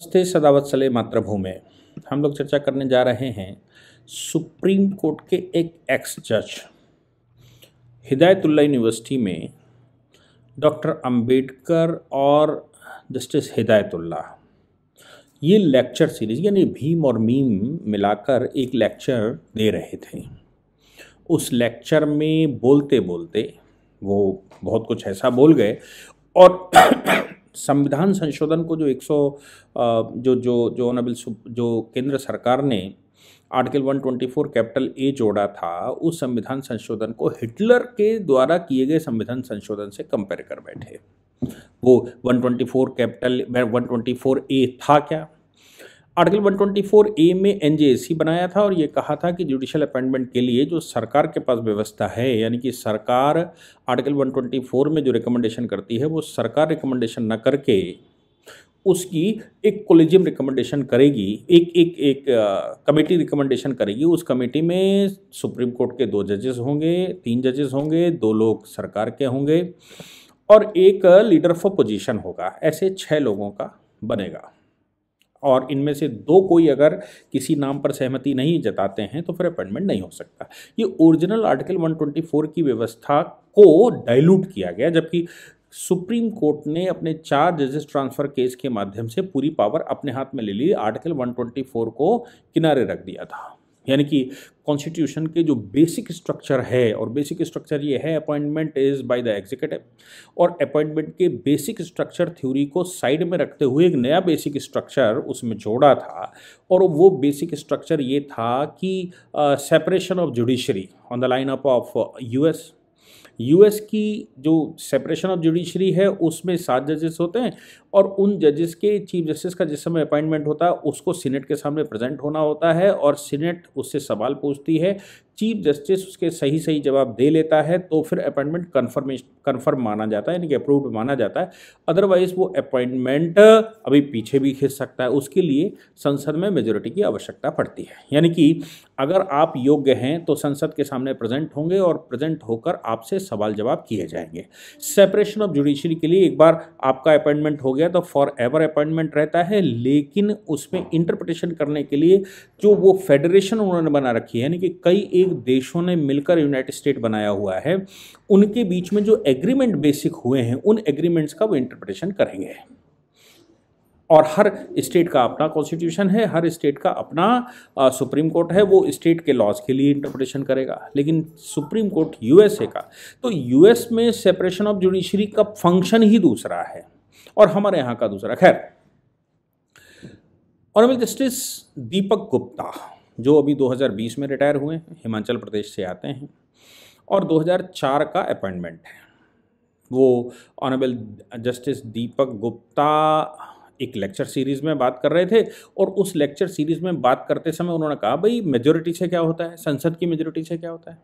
नमस्ते सदावत्सले मातृभूमि। हम लोग चर्चा करने जा रहे हैं सुप्रीम कोर्ट के एक एक्स जज हिदायतुल्लाह यूनिवर्सिटी में डॉक्टर अंबेडकर और जस्टिस हिदायतुल्लाह ये लेक्चर सीरीज यानी भीम और मीम मिलाकर एक लेक्चर दे रहे थे। उस लेक्चर में बोलते बोलते वो बहुत कुछ ऐसा बोल गए और संविधान संशोधन को जो 100 जो ऑनरेबल जो केंद्र सरकार ने आर्टिकल 124 कैपिटल ए जोड़ा था, उस संविधान संशोधन को हिटलर के द्वारा किए गए संविधान संशोधन से कंपेयर कर बैठे। वो 124 कैपिटल 124 ए था क्या? आर्टिकल 124 ए में एनजेएसी बनाया था और ये कहा था कि जुडिशियल अपॉइंटमेंट के लिए जो सरकार के पास व्यवस्था है, यानी कि सरकार आर्टिकल 124 में जो रिकमेंडेशन करती है वो सरकार रिकमेंडेशन न करके उसकी एक कोलेजियम रिकमेंडेशन करेगी, एक कमेटी रिकमेंडेशन करेगी। उस कमेटी में सुप्रीम कोर्ट के 2 जजेस होंगे, 3 जजेस होंगे, 2 लोग सरकार के होंगे और एक लीडर ऑफ अपोजिशन होगा। ऐसे 6 लोगों का बनेगा और इनमें से 2 कोई अगर किसी नाम पर सहमति नहीं जताते हैं तो फिर अपॉइंटमेंट नहीं हो सकता। ये ओरिजिनल आर्टिकल 124 की व्यवस्था को डाइल्यूट किया गया, जबकि सुप्रीम कोर्ट ने अपने 4 जजेस ट्रांसफर केस के माध्यम से पूरी पावर अपने हाथ में ले ली, आर्टिकल 124 को किनारे रख दिया था। यानी कि कॉन्स्टिट्यूशन के जो बेसिक स्ट्रक्चर है, और बेसिक स्ट्रक्चर ये है appointment is by the executive, और अपॉइंटमेंट के बेसिक स्ट्रक्चर थ्योरी को साइड में रखते हुए एक नया बेसिक स्ट्रक्चर उसमें जोड़ा था। और वो बेसिक स्ट्रक्चर ये था कि separation of judiciary on the line up of US की जो सेपरेशन ऑफ जुडिशरी है उसमें 7 जजेस होते हैं और उन जजेस के चीफ जस्टिस का जिस समय अपॉइंटमेंट होता है उसको सीनेट के सामने प्रेजेंट होना होता है और सीनेट उससे सवाल पूछती है, चीफ जस्टिस उसके सही सही जवाब दे लेता है तो फिर अपॉइंटमेंट कन्फर्म माना जाता है, यानी कि अप्रूव्ड माना जाता है। अदरवाइज वो अपॉइंटमेंट अभी पीछे भी खिंच सकता है। उसके लिए संसद में मेजोरिटी की आवश्यकता पड़ती है, यानी कि अगर आप योग्य हैं तो संसद के सामने प्रेजेंट होंगे और प्रेजेंट होकर आपसे सवाल जवाब किए जाएंगे। सेपरेशन ऑफ जुडिशरी के लिए एक बार आपका अपॉइंटमेंट हो गया तो फॉर एवर अपॉइंटमेंट रहता है, लेकिन उसमें इंटरप्रिटेशन करने के लिए जो वो फेडरेशन उन्होंने बना रखी है, यानी कि कई एक देशों ने मिलकर यूनाइटेड स्टेट बनाया हुआ है, उनके बीच में जो एग्रीमेंट बेसिक हुए हैं उन एग्रीमेंट्स का वो इंटरप्रिटेशन करेंगे। और हर स्टेट का अपना कॉन्स्टिट्यूशन है, हर स्टेट का अपना सुप्रीम कोर्ट है, वो स्टेट के लॉज के लिए इंटरप्रिटेशन करेगा। लेकिन सुप्रीम कोर्ट यूएसए का, तो यूएस में सेपरेशन ऑफ जुडिशरी का फंक्शन ही दूसरा है और हमारे यहाँ का दूसरा। खैर, ऑनरेबल जस्टिस दीपक गुप्ता जो अभी 2020 में रिटायर हुए हैं, हिमाचल प्रदेश से आते हैं और 2004 का अपॉइंटमेंट है। वो ऑनरेबल जस्टिस दीपक गुप्ता एक लेक्चर सीरीज़ में बात कर रहे थे और उस लेक्चर सीरीज़ में बात करते समय उन्होंने कहा, भाई मेजोरिटी से क्या होता है, संसद की मेजोरिटी से क्या होता है।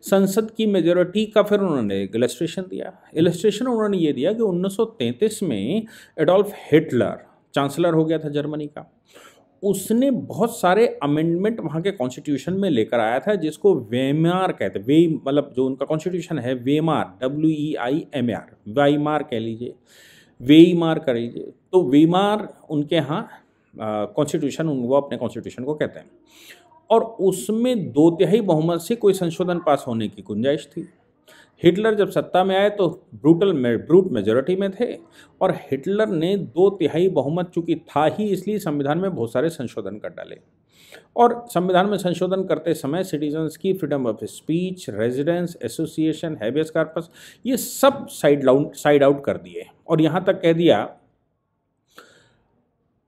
संसद की मेजोरिटी का फिर उन्होंने एक इलस्ट्रेशन दिया। इलस्ट्रेशन उन्होंने ये दिया कि 1933 में एडोल्फ हिटलर चांसलर हो गया था जर्मनी का, उसने बहुत सारे अमेंडमेंट वहाँ के कॉन्स्टिट्यूशन में लेकर आया था जिसको वेमार कहते हैं। वे मतलब जो उनका कॉन्स्टिट्यूशन है वेमार, WEIMAR, वाइमार कह लीजिए, वेईमार कर लीजिए, तो वेमार उनके यहाँ कॉन्स्टिट्यूशन, वो अपने कॉन्स्टिट्यूशन को कहते हैं। और उसमें 2/3 बहुमत से कोई संशोधन पास होने की गुंजाइश थी। हिटलर जब सत्ता में आए तो ब्रूट मेजोरिटी में थे और हिटलर ने 2/3 बहुमत चूंकि था ही, इसलिए संविधान में बहुत सारे संशोधन कर डाले। और संविधान में संशोधन करते समय सिटीजन्स की freedom of speech, residence, association, habeas corpus, ये सब साइड आउट कर दिए और यहाँ तक कह दिया,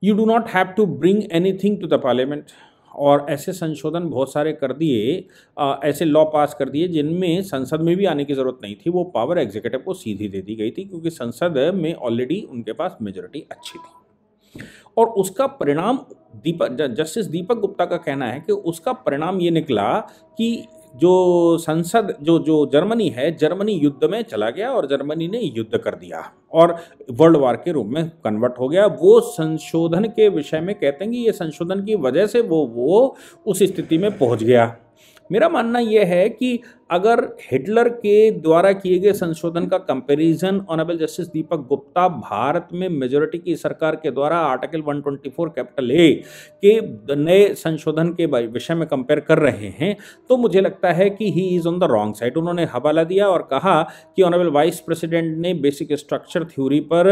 you do not have to bring anything to the parliament. और ऐसे संशोधन बहुत सारे कर दिए, ऐसे लॉ पास कर दिए जिनमें संसद में भी आने की ज़रूरत नहीं थी, वो पावर एग्जीक्यूटिव को सीधी दे दी गई थी क्योंकि संसद में ऑलरेडी उनके पास मेजोरिटी अच्छी थी। और उसका परिणाम जस्टिस दीपक गुप्ता का कहना है कि उसका परिणाम ये निकला कि जो संसद जो जर्मनी है, जर्मनी युद्ध में चला गया और जर्मनी ने युद्ध कर दिया और वर्ल्ड वार के रूप में कन्वर्ट हो गया। वो संशोधन के विषय में कहते हैं कि ये संशोधन की वजह से वो उस स्थिति में पहुंच गया। मेरा मानना यह है कि अगर हिटलर के द्वारा किए गए संशोधन का comparison honourable justice Deepak Gupta Bharat में मेजोरिटी की सरकार के द्वारा आर्टिकल 124 कैपिटल ए के नए संशोधन के विषय में कंपेयर कर रहे हैं, तो मुझे लगता है कि he is on the wrong side. उन्होंने हवाला दिया और कहा कि ऑनरेबल वाइस प्रेसिडेंट ने बेसिक स्ट्रक्चर थ्योरी पर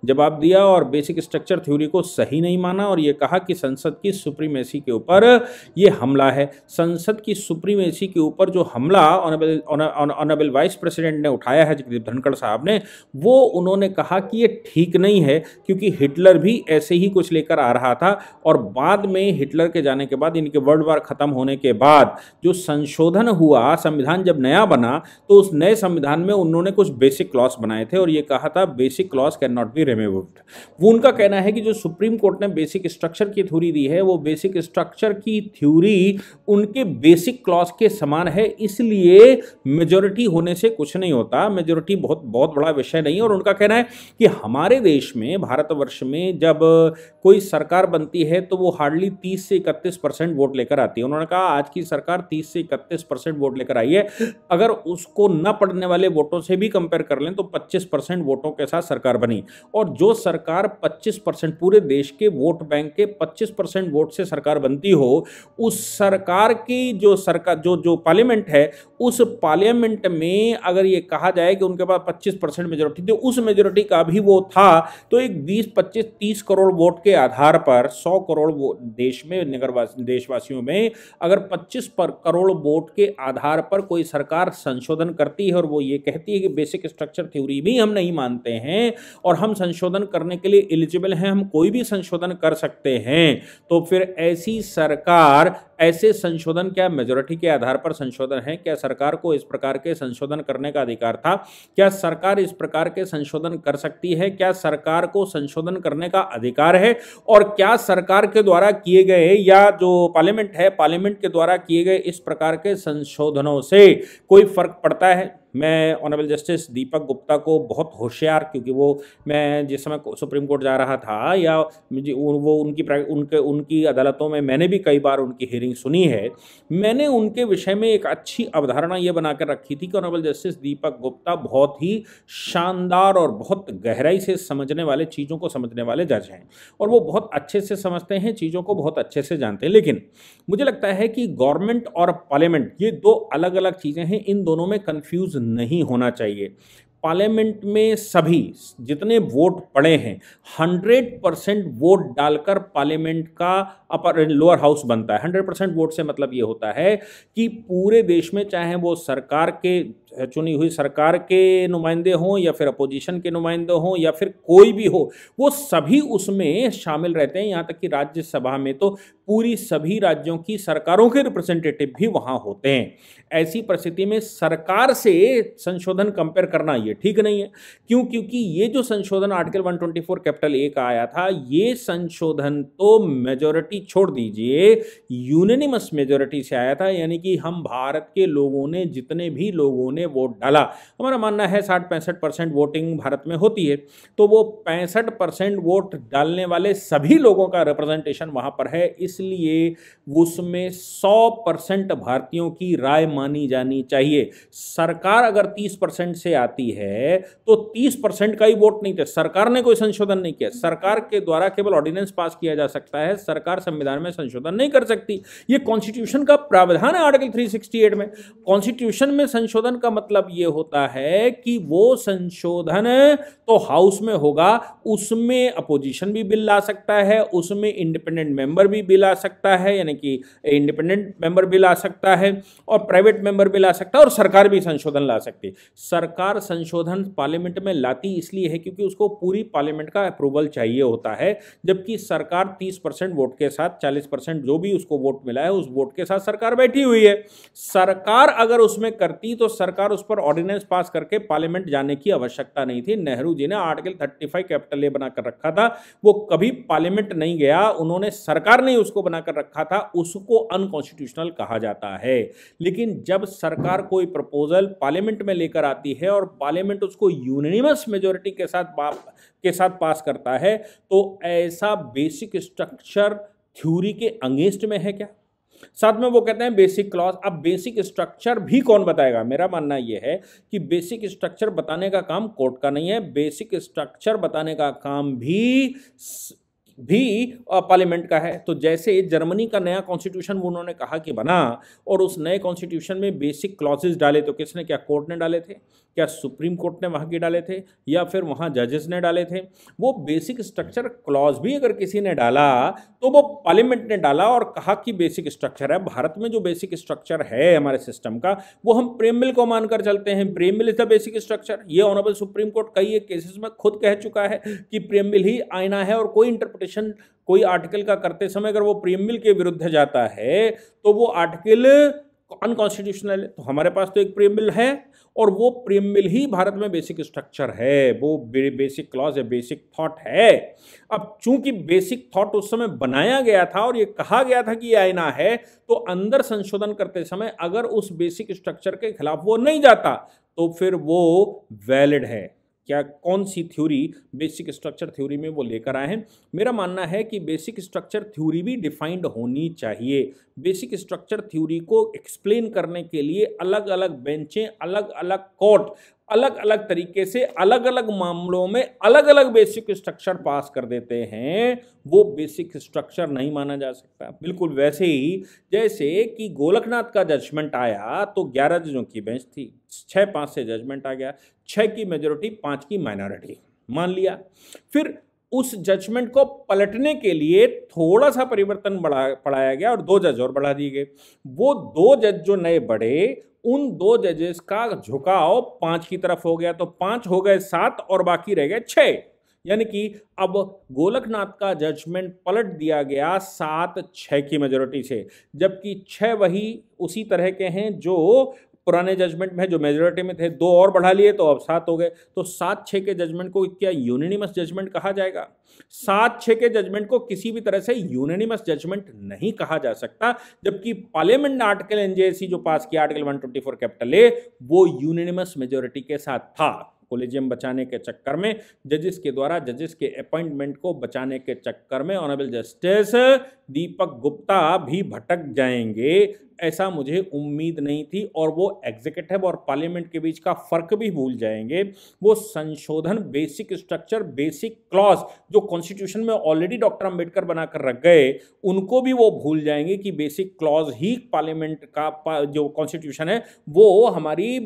जवाब दिया और बेसिक स्ट्रक्चर थ्योरी को सही नहीं माना, और ये कहा कि संसद की सुप्रीमेसी के ऊपर ये हमला है। संसद की सुप्रीमेसी के ऊपर जो हमला ऑनरेबल वाइस प्रेसिडेंट ने उठाया है, जगदीप धनखड़ साहब ने, वो उन्होंने कहा कि ये ठीक नहीं है, क्योंकि हिटलर भी ऐसे ही कुछ लेकर आ रहा था, और बाद में हिटलर के जाने के बाद, इनके वर्ल्ड वॉर खत्म होने के बाद जो संशोधन हुआ, संविधान जब नया बना, तो उस नए संविधान में उन्होंने कुछ बेसिक क्लॉज बनाए थे और ये कहा था basic clause can not be removed. वो उनका कहना है कि जो सुप्रीम कोर्ट ने बेसिक स्ट्रक्चर की थ्योरी दी है, वो बेसिक स्ट्रक्चर की थ्योरी उनके बेसिक क्लॉज के समान है, इसलिए मेजॉरिटी होने से कुछ नहीं होता, मेजॉरिटी बहुत बहुत बड़ा विषय नहीं है। और उनका कहना है कि हमारे देश में, भारतवर्ष में जब कोई सरकार बनती है तो वो हार्डली 30 से 31% वोट लेकर आती है। उन्होंने कहा आज की सरकार 30 से 31% वोट लेकर आई है, अगर उसको न पड़ने वाले वोटों से भी कंपेयर कर लें तो 25% वोटों के साथ सरकार बनी। और जो सरकार 25%, पूरे देश के वोट बैंक के 25% वोट से सरकार बनती हो, उस सरकार की जो सरकार जो पार्लियामेंट है, उस पार्लियामेंट में अगर ये कहा जाए कि उनके पास 25% मेजोरिटी थी, उस मेजोरिटी का भी वो था, तो एक 20, 25, 30 करोड़ वोट के आधार पर 100 करोड़ देश में देशवासियों में अगर 25 करोड़ वोट के आधार पर कोई सरकार संशोधन करती है और वो ये कहती है कि बेसिक स्ट्रक्चर थ्योरी भी हम नहीं मानते हैं और हम संशोधन करने के लिए एलिजिबल हैं, हम कोई भी संशोधन कर सकते हैं, तो फिर ऐसी सरकार, ऐसे संशोधन क्या मेजॉरिटी के आधार पर संशोधन है? क्या सरकार को इस प्रकार के संशोधन करने का अधिकार था? क्या सरकार इस प्रकार के संशोधन कर सकती है? क्या सरकार को संशोधन करने का अधिकार है? और क्या सरकार के द्वारा किए गए, या जो पार्लियामेंट है, पार्लियामेंट के द्वारा किए गए इस प्रकार के संशोधनों से कोई फर्क पड़ता है? मैं ऑनरेबल जस्टिस दीपक गुप्ता को बहुत होशियार, क्योंकि वो, मैं जिस समय सुप्रीम कोर्ट जा रहा था, या मुझे वो उनकी अदालतों में मैंने भी कई बार उनकी हियरिंग सुनी है, मैंने उनके विषय में एक अच्छी अवधारणा ये बनाकर रखी थी कि ऑनरेबल जस्टिस दीपक गुप्ता बहुत ही शानदार और बहुत गहराई से समझने वाले, चीज़ों को समझने वाले जज हैं, और वो बहुत अच्छे से समझते हैं, चीज़ों को बहुत अच्छे से जानते हैं। लेकिन मुझे लगता है कि गवर्नमेंट और पार्लियामेंट ये दो अलग अलग चीज़ें हैं, इन दोनों में कन्फ्यूज़ नहीं होना चाहिए। पार्लियामेंट में सभी जितने वोट पड़े हैं, 100% वोट डालकर पार्लियामेंट का अपर लोअर हाउस बनता है। 100% वोट से मतलब ये होता है कि पूरे देश में, चाहे वो सरकार के चुनी हुई सरकार के नुमाइंदे हों या फिर अपोजिशन के नुमाइंदे हों या फिर कोई भी हो, वो सभी उसमें शामिल रहते हैं। यहाँ तक कि राज्यसभा में तो पूरी सभी राज्यों की सरकारों के रिप्रेजेंटेटिव भी वहाँ होते हैं। ऐसी परिस्थिति में सरकार से संशोधन कंपेयर करना ये ठीक नहीं है। क्यों? क्योंकि ये जो संशोधन आर्टिकल 124 कैपिटल ए का आया था, ये संशोधन तो मेजॉरिटी छोड़ दीजिए, यूनानिमस मेजॉरिटी से आया था, यानी कि हम भारत के लोगों ने, जितने भी लोगों ने वोट डाला, हमारा मानना है 60-65% वोटिंग भारत में होती है, तो वो 65% वोट डालने वाले सभी लोगों का रिप्रेजेंटेशन वहां पर है, इसलिए उसमें 100% भारतीयों की राय मानी जानी चाहिए। सरकार अगर 30% से आती है तो 30% का ही वोट नहीं थे, सरकार ने कोई संशोधन नहीं किया, सरकार के द्वारा केवल ऑर्डिनेंस पास किया जा सकता है, सरकार संविधान में संशोधन नहीं कर सकती। ये कॉन्स्टिट्यूशन का प्रावधान है आर्टिकल 368 में। कॉन्स्टिट्यूशन में संशोधन का मतलब ये होता है कि वो संशोधन तो हाउस में होगा, उसमें अपोजिशन भी बिल ला सकता है, उसमें इंडिपेंडेंट मेंबर भी बिल आ सकता है, यानी कि इंडिपेंडेंट मेंबर बिल आ सकता है और प्राइवेट मेंबर बिल आ सकता है, और सरकार भी संशोधन ला सकती है। सरकार संशोधन पार्लियामेंट में लाती इसलिए है क्योंकि उसको पूरी पार्लियामेंट का अप्रूवल चाहिए होता है, जबकि सरकार 30% वोट के साथ, 40% जो भी उसको वोट मिला है उस वोट के साथ सरकार बैठी हुई है। सरकार अगर उसमें करती तो सरकार उस पर ऑर्डिनेंस पास करके पार्लियामेंट जाने की आवश्यकता नहीं थी। नेहरू जी ने आर्टिकल 35 कैपिटल ए बनाकर रखा था, वो कभी पार्लियामेंट नहीं गया, उन्होंने, सरकार ने उसको बनाकर रखा था, उसको अनकॉन्स्टिट्यूशनल कहा जाता है। लेकिन जब सरकार कोई प्रपोजल पार्लियामेंट में लेकर आती है और पार्लियामेंट उसको यूनानिमस मेजॉरिटी के साथ पास करता है, तो ऐसा बेसिक स्ट्रक्चर थ्योरी के अगेंस्ट में है क्या? साथ में वो कहते हैं बेसिक क्लॉज। अब बेसिक स्ट्रक्चर भी कौन बताएगा? मेरा मानना यह है कि बेसिक स्ट्रक्चर बताने का काम कोर्ट का नहीं है, बेसिक स्ट्रक्चर बताने का काम भी पार्लियामेंट का है। तो जैसे जर्मनी का नया कॉन्स्टिट्यूशन वो उन्होंने कहा कि बना, और उस नए कॉन्स्टिट्यूशन में बेसिक क्लॉजेज डाले, तो किसने? क्या कोर्ट ने डाले थे? क्या सुप्रीम कोर्ट ने वहाँ के डाले थे, या फिर वहाँ जजेस ने डाले थे? वो बेसिक स्ट्रक्चर क्लॉज भी अगर किसी ने डाला तो वो पार्लियामेंट ने डाला और कहा कि बेसिक स्ट्रक्चर है। भारत में जो बेसिक स्ट्रक्चर है हमारे सिस्टम का, वो हम प्रेमबिल को मानकर चलते हैं। प्रेमबिल इज द बेसिक स्ट्रक्चर। ये ऑनरेबल सुप्रीम कोर्ट कई एक केसेस में खुद कह चुका है कि प्रेमबिल ही आईना है, और कोई इंटरप्रिटेशन कोई आर्टिकल का करते समय अगर वो प्रेमबिल के विरुद्ध जाता है तो वो आर्टिकल अनकॉन्स्टिट्यूशनल है। तो हमारे पास तो एक प्रेमबिल है, और वो प्रेमबिल ही भारत में बेसिक स्ट्रक्चर है, वो बेसिक क्लॉज है, बेसिक थॉट है। अब चूंकि बेसिक थॉट उस समय बनाया गया था और ये कहा गया था कि ये आईना है, तो अंदर संशोधन करते समय अगर उस बेसिक स्ट्रक्चर के खिलाफ वो नहीं जाता तो फिर वो वैलिड है। क्या कौन सी थ्योरी बेसिक स्ट्रक्चर थ्योरी में वो लेकर आए हैं? मेरा मानना है कि बेसिक स्ट्रक्चर थ्योरी भी डिफाइंड होनी चाहिए। बेसिक स्ट्रक्चर थ्योरी को एक्सप्लेन करने के लिए अलग अलग बेंचें, अलग अलग कोर्ट अलग अलग तरीके से अलग अलग मामलों में अलग अलग बेसिक स्ट्रक्चर पास कर देते हैं। वो बेसिक स्ट्रक्चर नहीं माना जा सकता। बिल्कुल वैसे ही जैसे कि गोलकनाथ का जजमेंट आया तो 11 जजों की बेंच थी, 6-5 से जजमेंट आ गया, 6 की मेजोरिटी 5 की माइनॉरिटी मान लिया। फिर उस जजमेंट को पलटने के लिए थोड़ा सा परिवर्तन पढ़ाया गया और 2 जज और बढ़ा दिए गए। वो 2 जज जो नए बढ़े, उन 2 जजेस का झुकाव 5 की तरफ हो गया, तो 5 हो गए 7 और बाकी रह गए 6। यानी कि अब गोलकनाथ का जजमेंट पलट दिया गया 7-6 की मेजोरिटी से, जबकि 6 वही उसी तरह के हैं जो पुराने जजमेंट में जो मेजोरिटी में थे। 2 और बढ़ा लिए तो अब 7 हो गए। तो 7-6 के जजमेंट को क्या यूनानिमस जजमेंट कहा जाएगा? 7-6 के जजमेंट को किसी भी तरह से यूनानिमस जजमेंट नहीं कहा जा सकता, जबकि पार्लियामेंट ने आर्टिकल एनजेसी जो पास किया आर्टिकल 124 कैपिटल ए, वो यूनानिमस मेजोरिटी के साथ था। कोलिजियम बचाने के चक्कर में, जजेस के द्वारा जजेस के अपॉइंटमेंट को बचाने के चक्कर में ऑनरेबल जस्टिस दीपक गुप्ता भी भटक जाएंगे, ऐसा मुझे उम्मीद नहीं थी। और वो एग्जीक्यूटिव और पार्लियामेंट के बीच का फर्क भी भूल जाएंगे। वो संशोधन, बेसिक स्ट्रक्चर, बेसिक क्लॉज जो कॉन्स्टिट्यूशन में ऑलरेडी डॉक्टर अंबेडकर बनाकर रख गए, उनको भी वो भूल जाएंगे कि बेसिक क्लॉज ही पार्लियामेंट का जो कॉन्स्टिट्यूशन है वो हमारी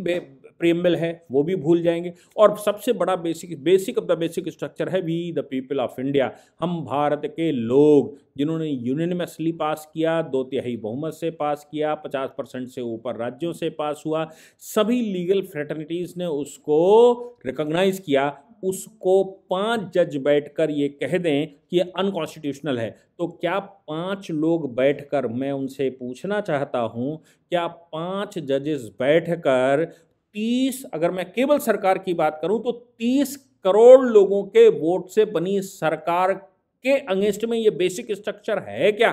प्रीएम्बल है, वो भी भूल जाएंगे। और सबसे बड़ा basic of the basic structure है we the people of India, हम भारत के लोग, जिन्होंने यूनानिमसली पास किया, 2/3 बहुमत से पास किया, 50% से ऊपर राज्यों से पास हुआ, सभी लीगल फ्रेटर्निटीज ने उसको रिकॉग्नाइज किया। उसको 5 जज बैठकर ये कह दें कि ये अनकॉन्स्टिट्यूशनल है, तो क्या 5 लोग बैठकर, मैं उनसे पूछना चाहता हूं, क्या 5 जजेस बैठकर 30, अगर मैं केवल सरकार की बात करूं तो 30 करोड़ लोगों के वोट से बनी सरकार के अगेंस्ट में ये बेसिक स्ट्रक्चर है क्या?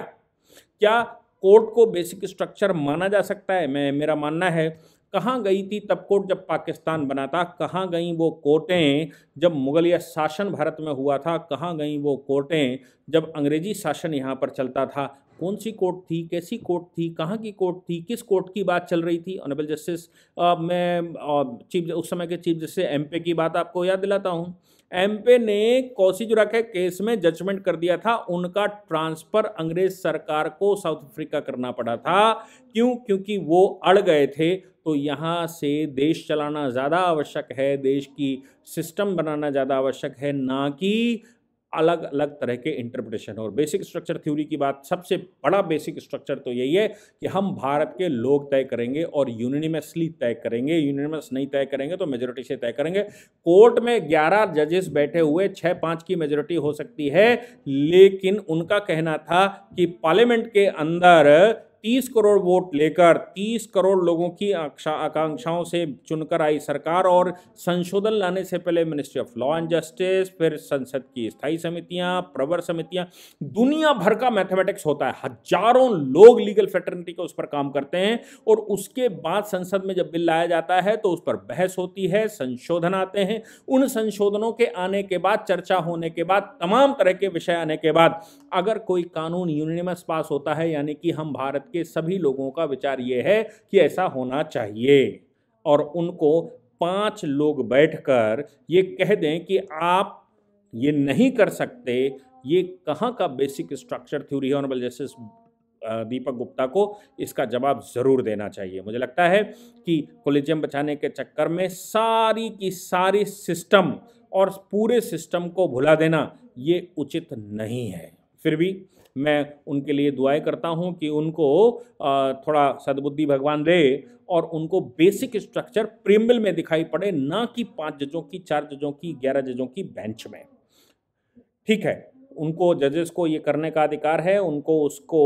क्या कोर्ट को बेसिक स्ट्रक्चर माना जा सकता है? मेरा मानना है, कहाँ गई थी तब कोर्ट जब पाकिस्तान बना था? कहाँ गई वो कोर्टें जब मुगलिया शासन भारत में हुआ था? कहाँ गई वो कोर्टें जब अंग्रेजी शासन यहाँ पर चलता था? कौन सी कोर्ट थी, कैसी कोर्ट थी, कहाँ की कोर्ट थी, किस कोर्ट की बात चल रही थी? ऑनरेबल जस्टिस, मैं उस समय के चीफ जस्टिस एमपे की बात आपको याद दिलाता हूँ। एमपे ने कौशी जुरा के केस में जजमेंट कर दिया था, उनका ट्रांसफर अंग्रेज सरकार को साउथ अफ्रीका करना पड़ा था। क्यों? क्योंकि वो अड़ गए थे। तो यहाँ से देश चलाना ज़्यादा आवश्यक है, देश की सिस्टम बनाना ज़्यादा आवश्यक है, ना कि अलग अलग तरह के इंटरप्रिटेशन। और बेसिक स्ट्रक्चर थ्योरी की बात, सबसे बड़ा बेसिक स्ट्रक्चर तो यही है कि हम भारत के लोग तय करेंगे और यूनानिमसली तय करेंगे। यूनानिमस नहीं तय करेंगे तो मेजोरिटी से तय करेंगे। कोर्ट में 11 जजेस बैठे हुए, 6-5 की मेजोरिटी हो सकती है, लेकिन उनका कहना था कि पार्लियामेंट के अंदर 30 करोड़ वोट लेकर 30 करोड़ लोगों की आकांक्षाओं से चुनकर आई सरकार, और संशोधन लाने से पहले ministry of law and justice, फिर संसद की स्थायी समितियां, प्रवर समितियां, दुनिया भर का मैथमेटिक्स होता है, हजारों लोग लीगल फ्रेटर्निटी के उस पर काम करते हैं, और उसके बाद संसद में जब बिल लाया जाता है तो उस पर बहस होती है, संशोधन आते हैं। उन संशोधनों के आने के बाद, चर्चा होने के बाद, तमाम तरह के विषय आने के बाद, अगर कोई कानून यूनानिमस पास होता है, यानी कि हम भारत के सभी लोगों का विचार ये है कि ऐसा होना चाहिए, और उनको 5 लोग बैठकर ये कह दें कि आप ये नहीं कर सकते, ये कहाँ का बेसिक स्ट्रक्चर थ्योरी है। ऑनरेबल जस्टिस दीपक गुप्ता को इसका जवाब ज़रूर देना चाहिए। मुझे लगता है कि कोलिजियम बचाने के चक्कर में सारी की सारी सिस्टम और पूरे सिस्टम को भुला देना ये उचित नहीं है। फिर भी मैं उनके लिए दुआएं करता हूं कि उनको थोड़ा सद्बुद्धि भगवान दे और उनको बेसिक स्ट्रक्चर प्रीम्बल में दिखाई पड़े, ना कि 5 जजों की, 4 जजों की, 11 जजों की बेंच में। ठीक है, उनको जजेस को ये करने का अधिकार है, उनको उसको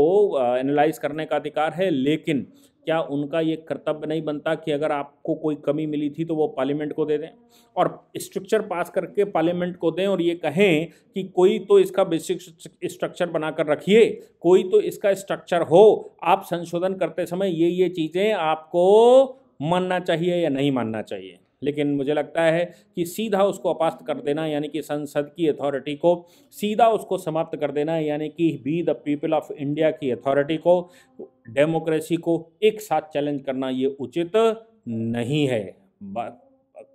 एनालाइज करने का अधिकार है, लेकिन क्या उनका ये कर्तव्य नहीं बनता कि अगर आपको कोई कमी मिली थी तो वो पार्लियामेंट को दे दें और स्ट्रक्चर पास करके पार्लियामेंट को दें और ये कहें कि कोई तो इसका बेसिक स्ट्रक्चर बनाकर रखिए, कोई तो इसका स्ट्रक्चर हो, आप संशोधन करते समय ये चीज़ें आपको मानना चाहिए या नहीं मानना चाहिए। लेकिन मुझे लगता है कि सीधा उसको अपास्त कर देना, यानी कि संसद की अथॉरिटी को सीधा उसको समाप्त कर देना, यानी कि be the people of India की अथॉरिटी को, डेमोक्रेसी को एक साथ चैलेंज करना ये उचित नहीं है।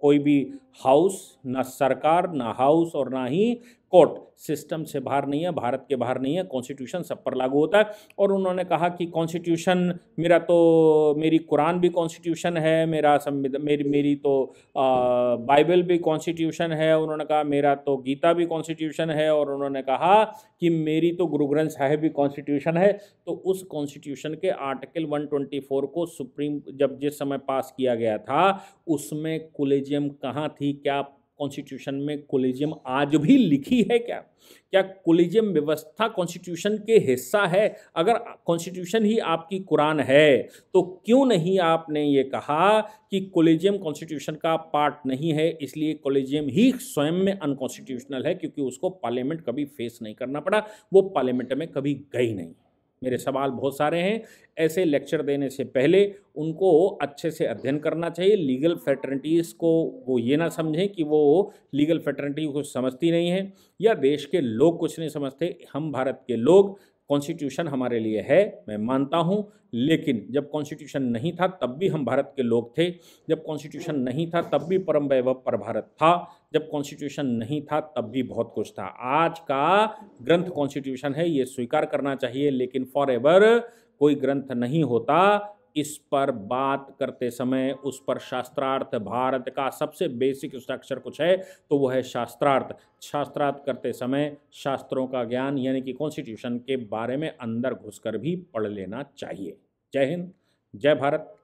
कोई भी हाउस, ना सरकार, ना हाउस और ना ही कोर्ट सिस्टम से बाहर नहीं है, भारत के बाहर नहीं है। कॉन्स्टिट्यूशन सब पर लागू होता है। और उन्होंने कहा कि कॉन्स्टिट्यूशन मेरी कुरान भी कॉन्स्टिट्यूशन है, मेरा संविधान, मेरी तो बाइबल भी कॉन्स्टिट्यूशन है, उन्होंने कहा मेरा तो गीता भी कॉन्स्टिट्यूशन है, और उन्होंने कहा कि मेरी तो गुरु ग्रंथ साहिब भी कॉन्स्टिट्यूशन है। तो उस कॉन्स्टिट्यूशन के आर्टिकल 124 को सुप्रीम जब जिस समय पास किया गया था उसमें कोलेजियम कहाँ थी? क्या कॉन्स्टिट्यूशन में कोलेजियम आज भी लिखी है? क्या कोलेजियम व्यवस्था कॉन्स्टिट्यूशन के हिस्सा है? अगर कॉन्स्टिट्यूशन ही आपकी कुरान है तो क्यों नहीं आपने ये कहा कि कोलेजियम कॉन्स्टिट्यूशन का पार्ट नहीं है, इसलिए कोलेजियम ही स्वयं में अनकॉन्स्टिट्यूशनल है, क्योंकि उसको पार्लियामेंट कभी फेस नहीं करना पड़ा, वो पार्लियामेंट में कभी गई नहीं। मेरे सवाल बहुत सारे हैं। ऐसे लेक्चर देने से पहले उनको अच्छे से अध्ययन करना चाहिए। लीगल फ्रेटर्निटीज़ को वो ये ना समझें कि वो लीगल फ्रेटर्निटी कुछ समझती नहीं है, या देश के लोग कुछ नहीं समझते। हम भारत के लोग, कॉन्स्टिट्यूशन हमारे लिए है, मैं मानता हूँ, लेकिन जब कॉन्स्टिट्यूशन नहीं था तब भी हम भारत के लोग थे, जब कॉन्स्टिट्यूशन नहीं था तब भी परम वैभव पर भारत था, जब कॉन्स्टिट्यूशन नहीं था तब भी बहुत कुछ था। आज का ग्रंथ कॉन्स्टिट्यूशन है, ये स्वीकार करना चाहिए, लेकिन फॉर एवर कोई ग्रंथ नहीं होता। इस पर बात करते समय उस पर शास्त्रार्थ, भारत का सबसे बेसिक स्ट्रक्चर कुछ है तो वो है शास्त्रार्थ। शास्त्रार्थ करते समय शास्त्रों का ज्ञान, यानी कि कॉन्स्टिट्यूशन के बारे में अंदर घुसकर भी पढ़ लेना चाहिए। जय हिंद, जय भारत,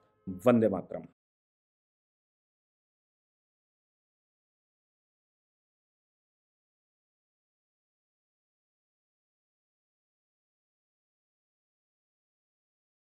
वंदे मातरम।